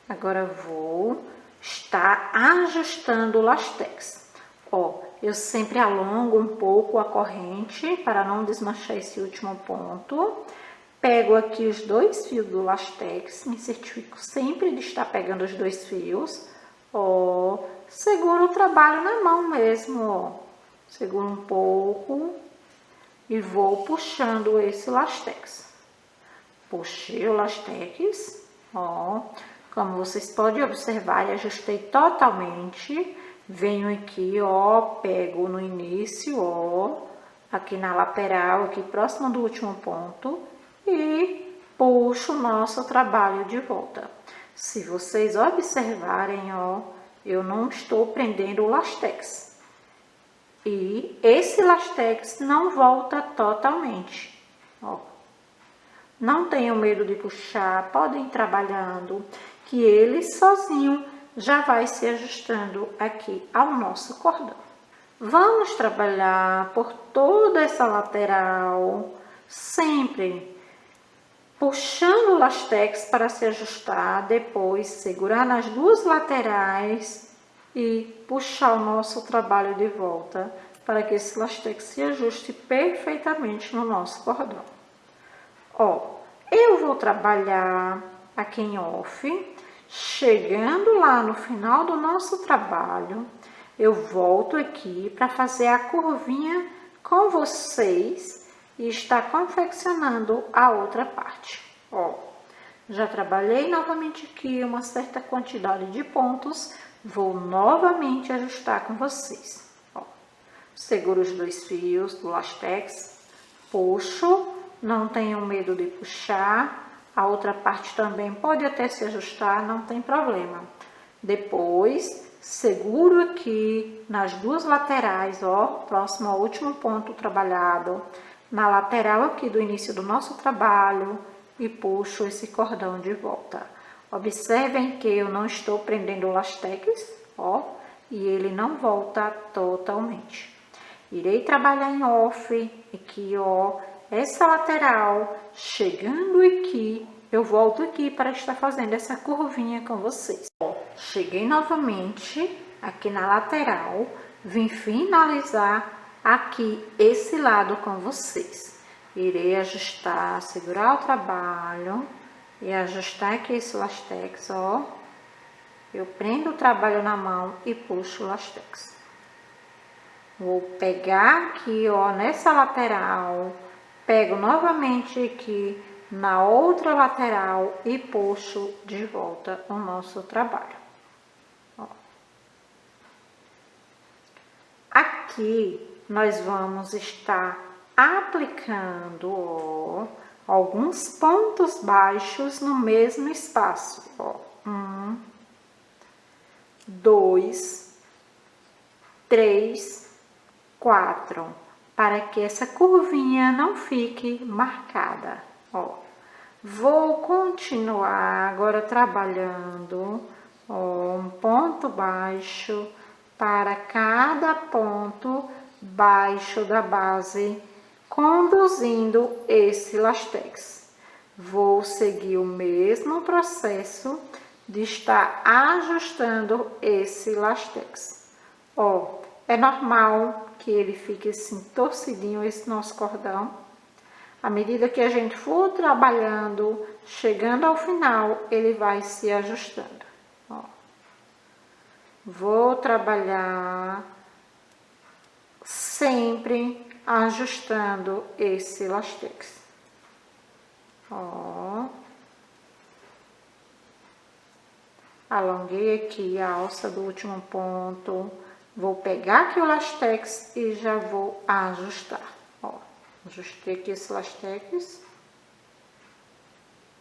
agora vou estar ajustando o lastex. Ó, eu sempre alongo um pouco a corrente para não desmanchar esse último ponto. Pego aqui os dois fios do lastex, me certifico sempre de estar pegando os dois fios. Ó, seguro o trabalho na mão mesmo, ó. Seguro um pouco e vou puxando esse lastex. Puxei o lastex, ó. Como vocês podem observar, ajustei totalmente. Venho aqui, ó, pego no início, ó, aqui na lateral, aqui próximo do último ponto, e puxo o nosso trabalho de volta. Se vocês observarem, ó, eu não estou prendendo o lastex. E esse lastex não volta totalmente, ó. Não tenham medo de puxar, podem ir trabalhando, que ele sozinho já vai se ajustando aqui ao nosso cordão. Vamos trabalhar por toda essa lateral, sempre puxando o lastex para se ajustar, depois segurar nas duas laterais e puxar o nosso trabalho de volta para que esse lastex se ajuste perfeitamente no nosso cordão. Ó, eu vou trabalhar aqui em off. Chegando lá no final do nosso trabalho, eu volto aqui para fazer a curvinha com vocês e estar confeccionando a outra parte. Ó, já trabalhei novamente aqui uma certa quantidade de pontos, vou novamente ajustar com vocês. Ó, seguro os dois fios do lastex, puxo, não tenham medo de puxar. A outra parte também pode até se ajustar, não tem problema. Depois, seguro aqui nas duas laterais, ó, próximo ao último ponto trabalhado, na lateral aqui do início do nosso trabalho e puxo esse cordão de volta. Observem que eu não estou prendendo o lastex, ó, e ele não volta totalmente. Irei trabalhar em off, aqui, ó, essa lateral, chegando aqui, eu volto aqui para estar fazendo essa curvinha com vocês. Ó, cheguei novamente aqui na lateral, vim finalizar aqui esse lado com vocês. Irei ajustar, segurar o trabalho e ajustar aqui esse lastex, ó, Eu prendo o trabalho na mão e puxo o lastex. Vou pegar aqui, ó, nessa lateral, pego novamente aqui na outra lateral e puxo de volta o nosso trabalho. Ó. Aqui nós vamos estar aplicando, ó, alguns pontos baixos no mesmo espaço, ó. 1, 2, 3, 4, para que essa curvinha não fique marcada, ó. Vou continuar agora trabalhando, ó, um ponto baixo para cada ponto baixo da base, conduzindo esse lastex. Vou seguir o mesmo processo de estar ajustando esse lastex. Ó, é normal que ele fique assim torcidinho, esse nosso cordão. À medida que a gente for trabalhando, chegando ao final, ele vai se ajustando. Ó. Vou trabalhar sempre ajustando esse lastex. Ó. Alonguei aqui a alça do último ponto. Vou pegar aqui o lastex e já vou ajustar. Ó, ajustei aqui esse lastex.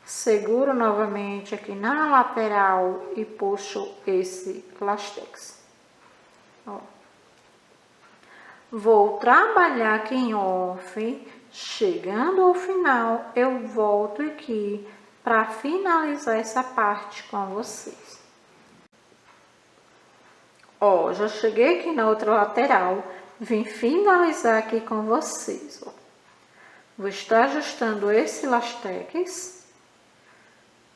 Seguro novamente aqui na lateral e puxo esse lastex. Ó. Vou trabalhar aqui em off. Chegando ao final, eu volto aqui para finalizar essa parte com vocês. Ó, já cheguei aqui na outra lateral, vim finalizar aqui com vocês, ó. Vou estar ajustando esse lastex,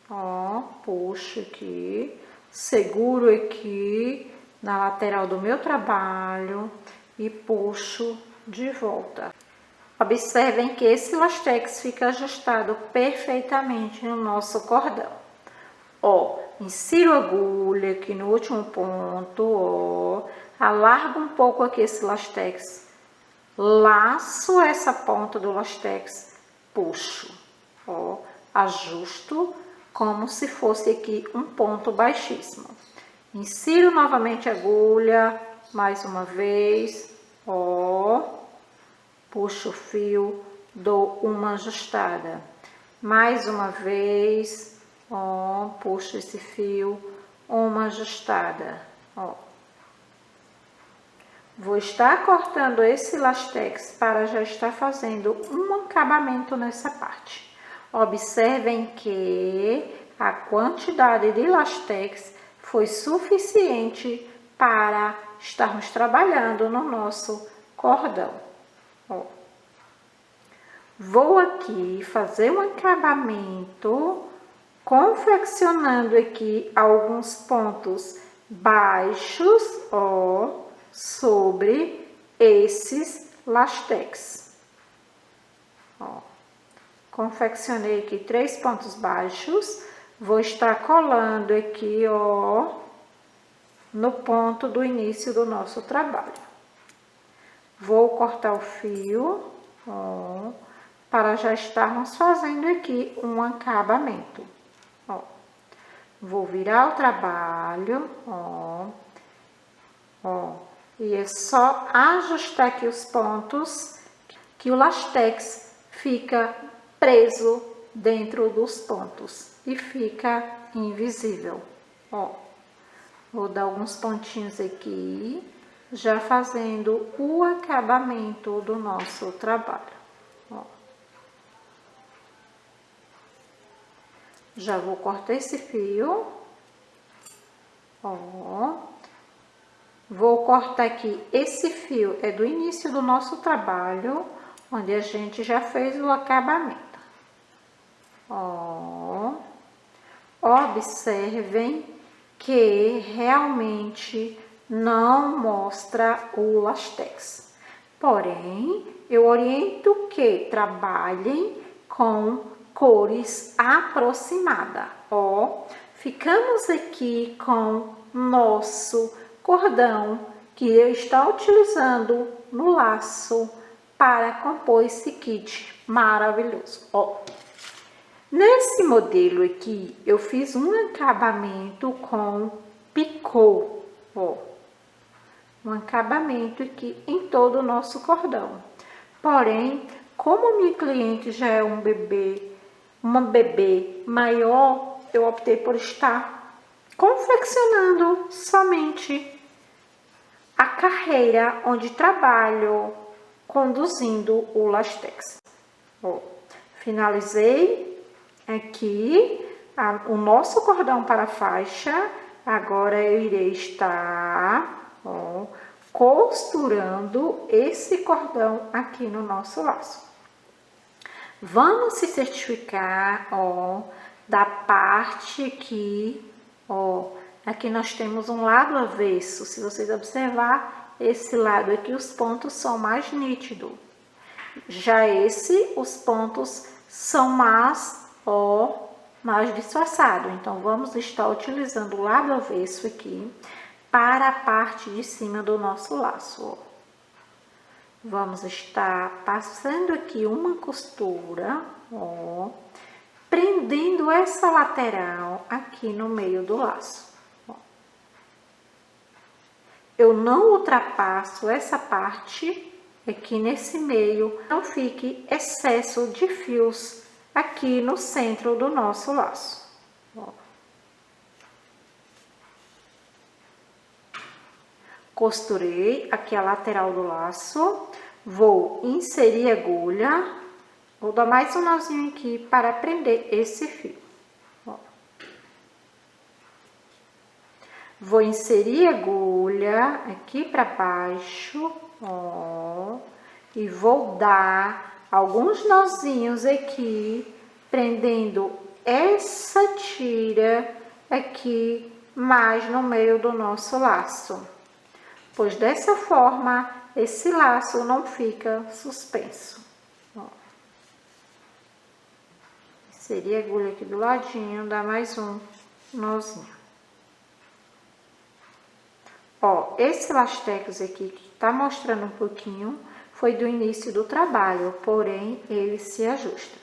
ó, puxo aqui, seguro aqui na lateral do meu trabalho e puxo de volta. Observem que esse lastex fica ajustado perfeitamente no nosso cordão. Ó, insiro a agulha aqui no último ponto, ó, alargo um pouco aqui esse lastex, laço essa ponta do lastex, puxo, ó, ajusto como se fosse aqui um ponto baixíssimo. Insiro novamente a agulha, mais uma vez, ó, puxo o fio, dou uma ajustada, mais uma vez, ó, puxo esse fio, uma ajustada, ó. Vou estar cortando esse lastex para já estar fazendo um acabamento nessa parte. Observem que a quantidade de lastex foi suficiente para estarmos trabalhando no nosso cordão, ó. Vou aqui fazer um acabamento confeccionando aqui alguns pontos baixos, ó, sobre esses lastex. Ó, confeccionei aqui 3 pontos baixos, vou estar colando aqui, ó, no ponto do início do nosso trabalho. Vou cortar o fio, ó, para já estarmos fazendo aqui um acabamento. Ó, vou virar o trabalho, ó, e é só ajustar aqui os pontos que o lastex fica preso dentro dos pontos e fica invisível, ó. Vou dar alguns pontinhos aqui, já fazendo o acabamento do nosso trabalho, ó. Já vou cortar esse fio, ó. Vou cortar aqui, esse fio é do início do nosso trabalho, onde a gente já fez o acabamento. Ó, observem que realmente não mostra o lastex. Porém, eu oriento que trabalhem com cores aproximadas, ó. ficamos aqui com nosso cordão que eu estou utilizando no laço para compor esse kit maravilhoso. Ó, nesse modelo aqui, eu fiz um acabamento com picô, ó, um acabamento aqui em todo o nosso cordão. Porém, como minha cliente já é uma bebê maior, eu optei por estar confeccionando somente a carreira onde trabalho conduzindo o lastex. Ó, finalizei aqui o nosso cordão para a faixa. Agora eu irei estar, ó, costurando esse cordão aqui no nosso laço. Vamos se certificar, ó, da parte aqui, ó, aqui nós temos um lado avesso. Se vocês observar, esse lado aqui, os pontos são mais nítidos. Já os pontos são mais, ó, mais disfarçado. Então, vamos estar utilizando o lado avesso aqui para a parte de cima do nosso laço, ó. Vamos estar passando aqui uma costura, ó, prendendo essa lateral aqui no meio do laço. Ó. Eu não ultrapasso essa parte aqui nesse meio, não fique excesso de fios aqui no centro do nosso laço. Ó. Costurei aqui a lateral do laço, vou inserir a agulha, vou dar mais um nozinho aqui para prender esse fio. Ó. Vou inserir a agulha aqui para baixo, ó, e vou dar alguns nozinhos aqui, prendendo essa tira aqui mais no meio do nosso laço. Pois dessa forma, esse laço não fica suspenso. Ó. Inserir a agulha aqui do ladinho, dá mais um nozinho. Ó, esse lastex aqui que tá mostrando um pouquinho, foi do início do trabalho, porém, ele se ajusta.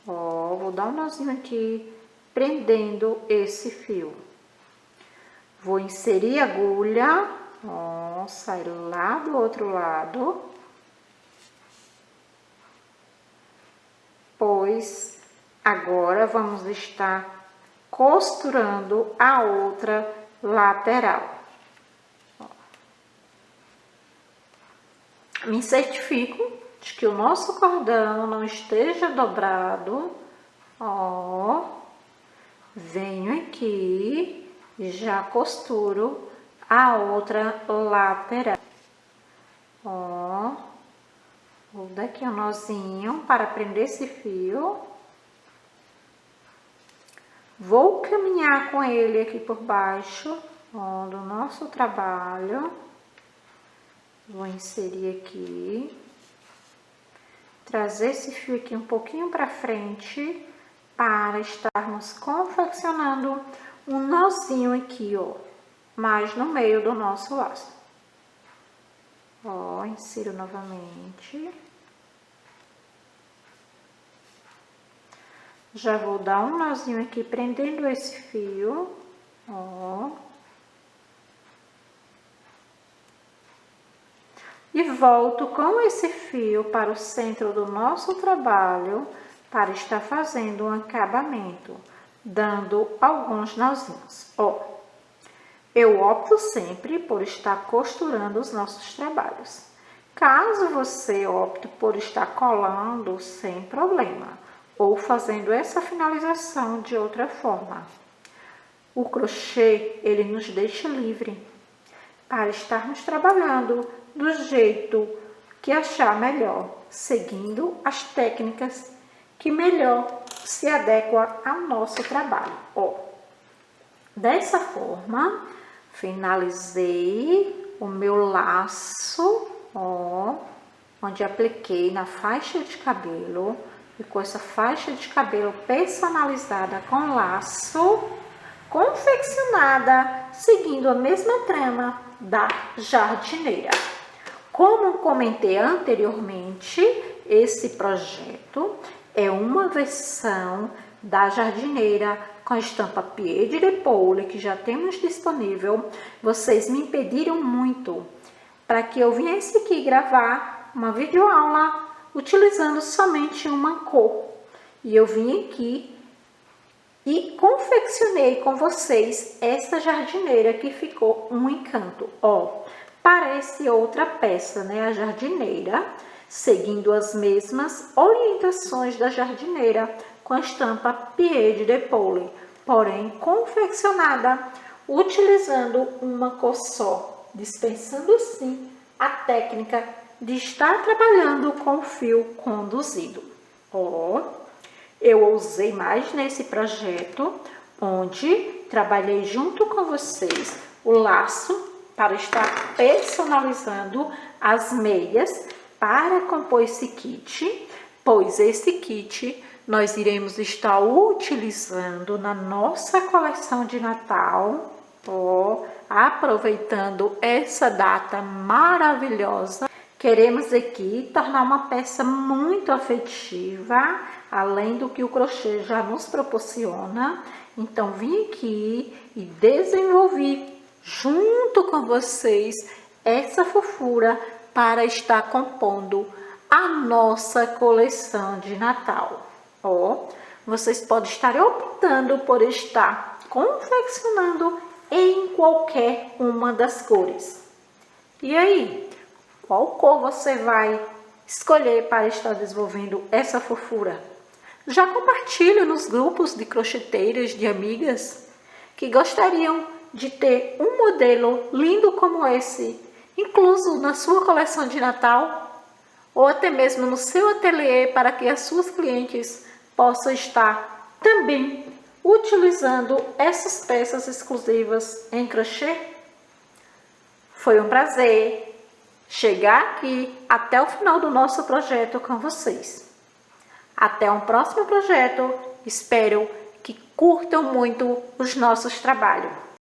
Ó, vou dar um nozinho aqui, prendendo esse fio. Vou inserir a agulha, ó, sai lá do outro lado. Pois agora vamos estar costurando a outra lateral. Ó. Me certifico de que o nosso cordão não esteja dobrado. Ó, venho aqui e já costuro a outra lateral. Ó, vou dar aqui um nozinho para prender esse fio. Vou caminhar com ele aqui por baixo, ó, do nosso trabalho. Vou inserir aqui. Trazer esse fio aqui um pouquinho para frente, para estarmos confeccionando um nozinho aqui, ó, mais no meio do nosso laço. Ó, insiro novamente. Já vou dar um nozinho aqui, prendendo esse fio, ó. E volto com esse fio para o centro do nosso trabalho, para estar fazendo um acabamento, dando alguns nozinhos. Ó, eu opto sempre por estar costurando os nossos trabalhos. Caso você opte por estar colando, sem problema, ou fazendo essa finalização de outra forma. O crochê, ele nos deixa livre para estarmos trabalhando do jeito que achar melhor, seguindo as técnicas que melhor se adequam ao nosso trabalho. Ó, dessa forma, finalizei o meu laço, ó, onde apliquei na faixa de cabelo. e com essa faixa de cabelo personalizada com laço, confeccionada seguindo a mesma trama da jardineira. Como comentei anteriormente, esse projeto é uma versão da jardineira com estampa Pied de Paule, que já temos disponível. Vocês me pediram muito para que eu viesse aqui gravar uma videoaula utilizando somente uma cor. E eu vim aqui e confeccionei com vocês essa jardineira que ficou um encanto. Ó, parece outra peça, né? A jardineira, seguindo as mesmas orientações da jardineira, com a estampa Pied de Paule, porém confeccionada utilizando uma cor só, dispensando assim a técnica de estar trabalhando com fio conduzido. Ó, eu usei mais nesse projeto, onde trabalhei junto com vocês o laço para estar personalizando as meias para compor esse kit, pois esse kit nós iremos estar utilizando na nossa coleção de Natal, ó, aproveitando essa data maravilhosa. Queremos aqui tornar uma peça muito afetiva, além do que o crochê já nos proporciona. Então, vim aqui e desenvolvi junto com vocês essa fofura para estar compondo a nossa coleção de Natal. Ó, vocês podem estar optando por estar confeccionando em qualquer uma das cores. E aí, qual cor você vai escolher para estar desenvolvendo essa fofura? Já compartilhe nos grupos de crocheteiras, de amigas, que gostariam de ter um modelo lindo como esse, incluso na sua coleção de Natal, ou até mesmo no seu ateliê, para que as suas clientes possam estar também utilizando essas peças exclusivas em crochê. Foi um prazer chegar aqui até o final do nosso projeto com vocês. Até um próximo projeto. Espero que curtam muito os nossos trabalhos.